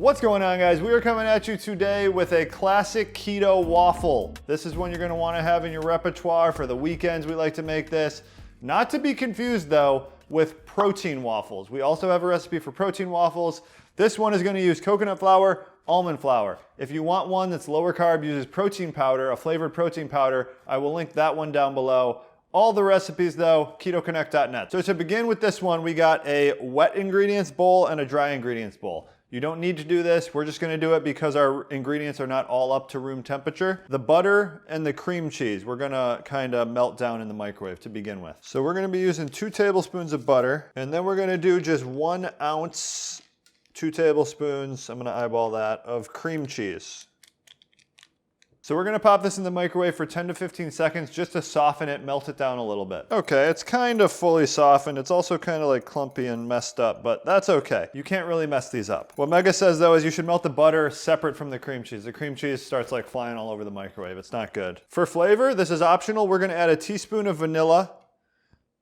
What's going on, guys? We are coming at you today with a classic keto waffle. This is one you're gonna wanna have in your repertoire for the weekends. We like to make this. Not to be confused though with protein waffles. We also have a recipe for protein waffles. This one is gonna use coconut flour, almond flour. If you want one that's lower carb, uses protein powder, a flavored protein powder, I will link that one down below. All the recipes though, ketoconnect.net. So to begin with this one, we got a wet ingredients bowl and a dry ingredients bowl. You don't need to do this. We're just gonna do it because our ingredients are not all up to room temperature. The butter and the cream cheese, we're gonna kind of melt down in the microwave to begin with. So we're gonna be using 2 tablespoons of butter, and then we're gonna do just 1 ounce, 2 tablespoons, I'm gonna eyeball that, of cream cheese. So we're gonna pop this in the microwave for 10 to 15 seconds just to soften it, melt it down a little bit. Okay, it's kind of fully softened. It's also kind of like clumpy and messed up, but that's okay. You can't really mess these up. What Mega says though is you should melt the butter separate from the cream cheese. The cream cheese starts like flying all over the microwave. It's not good. For flavor, this is optional. We're gonna add a teaspoon of vanilla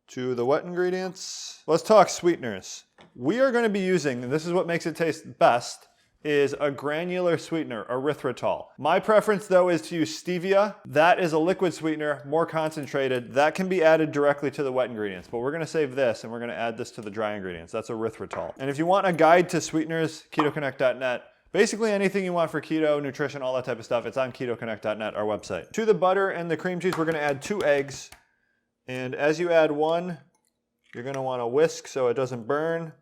to the wet ingredients. Let's talk sweeteners. We are gonna be using, and this is what makes it taste best, is a granular sweetener, erythritol. My preference though is to use stevia. That is a liquid sweetener, more concentrated. That can be added directly to the wet ingredients, but we're gonna save this and we're gonna add this to the dry ingredients. That's erythritol. And if you want a guide to sweeteners, ketoconnect.net. Basically anything you want for keto, nutrition, all that type of stuff, it's on ketoconnect.net, our website. To the butter and the cream cheese, we're gonna add 2 eggs. And as you add one, you're gonna wanna whisk so it doesn't burn.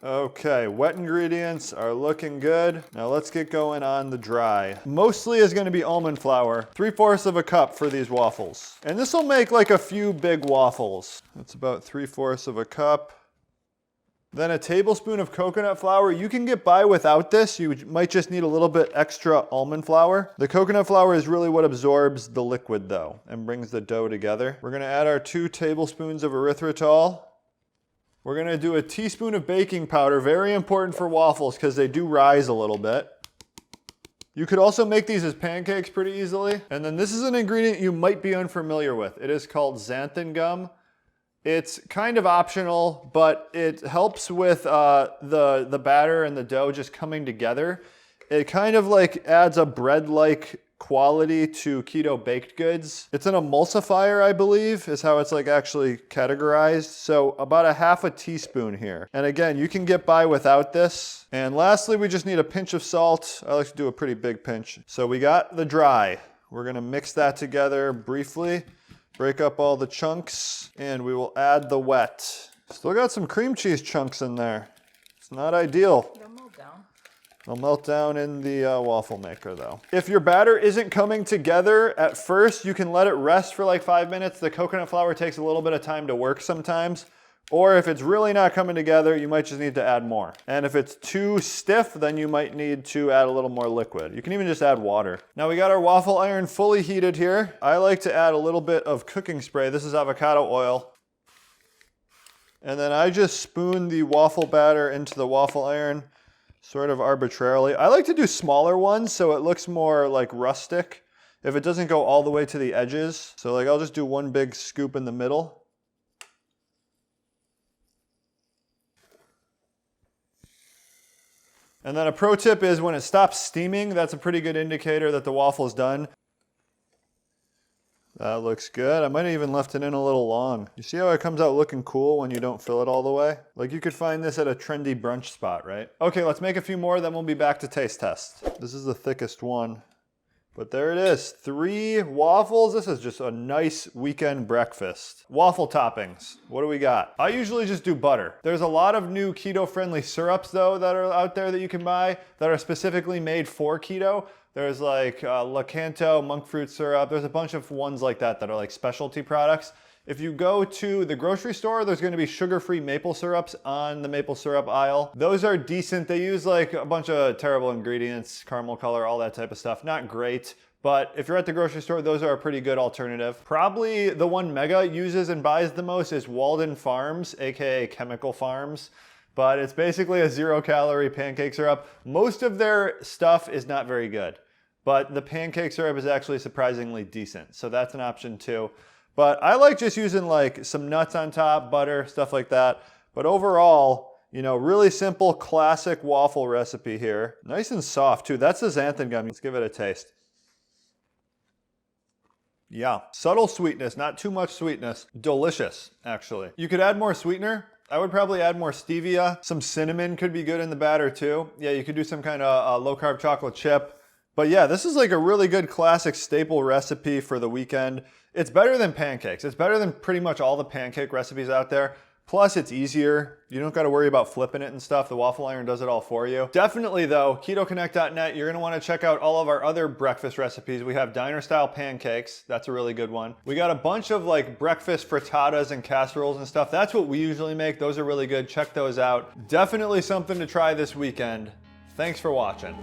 Okay, wet ingredients are looking good. Now let's get going on the dry. Mostly is gonna be almond flour, 3/4 of a cup for these waffles. And this will make like a few big waffles. That's about 3/4 of a cup. Then a tablespoon of coconut flour. You can get by without this. You might just need a little bit extra almond flour. The coconut flour is really what absorbs the liquid though and brings the dough together. We're gonna add our 2 tablespoons of erythritol. We're gonna do a teaspoon of baking powder, very important for waffles because they do rise a little bit. You could also make these as pancakes pretty easily. And then this is an ingredient you might be unfamiliar with. It is called Xanthan Gum. It's kind of optional, but it helps with the batter and the dough just coming together. It kind of like adds a bread-like quality to keto baked goods. It's an emulsifier, I believe, is how it's like actually categorized. So about a 1/2 teaspoon here. And again, you can get by without this. And lastly, we just need a pinch of salt. I like to do a pretty big pinch. So we got the dry. We're gonna mix that together briefly, break up all the chunks, and we will add the wet. Still got some cream cheese chunks in there. It's not ideal. They'll melt down in the waffle maker though. If your batter isn't coming together at first, you can let it rest for like 5 minutes. The coconut flour takes a little bit of time to work sometimes. Or if it's really not coming together, you might just need to add more. And if it's too stiff, then you might need to add a little more liquid. You can even just add water. Now we got our waffle iron fully heated here. I like to add a little bit of cooking spray. This is avocado oil. And then I just spoon the waffle batter into the waffle iron sort of arbitrarily. I like to do smaller ones so it looks more like rustic if it doesn't go all the way to the edges. So like I'll just do 1 big scoop in the middle. And then a pro tip is when it stops steaming, that's a pretty good indicator that the waffle is done. That looks good. I might have even left it in a little long. You see how it comes out looking cool when you don't fill it all the way? Like you could find this at a trendy brunch spot, right? Okay, let's make a few more, then we'll be back to taste test. This is the thickest one. But there it is, 3 waffles. This is just a nice weekend breakfast. Waffle toppings, what do we got? I usually just do butter. There's a lot of new keto-friendly syrups though that are out there that you can buy that are specifically made for keto. There's like Lakanto, monk fruit syrup. There's a bunch of ones like that that are like specialty products. If you go to the grocery store, there's gonna be sugar-free maple syrups on the maple syrup aisle. Those are decent. They use like a bunch of terrible ingredients, caramel color, all that type of stuff. Not great, but if you're at the grocery store, those are a pretty good alternative. Probably the one Mega uses and buys the most is Walden Farms, AKA Chemical Farms. But it's basically a 0-calorie pancake syrup. Most of their stuff is not very good, but the pancake syrup is actually surprisingly decent. So that's an option too. But I like just using like some nuts on top, butter, stuff like that. But overall, you know, really simple, classic waffle recipe here. Nice and soft too. That's the xanthan gum. Let's give it a taste. Yeah, subtle sweetness, not too much sweetness. Delicious, actually. You could add more sweetener. I would probably add more stevia. Some cinnamon could be good in the batter too. Yeah, you could do some kind of low carb chocolate chip. But yeah, this is like a really good classic staple recipe for the weekend. It's better than pancakes. It's better than pretty much all the pancake recipes out there. Plus, it's easier. You don't got to worry about flipping it and stuff. The waffle iron does it all for you. Definitely though, ketoconnect.net, you're going to want to check out all of our other breakfast recipes. We have diner style pancakes. That's a really good one. We got a bunch of like breakfast frittatas and casseroles and stuff. That's what we usually make. Those are really good. Check those out. Definitely something to try this weekend. Thanks for watching.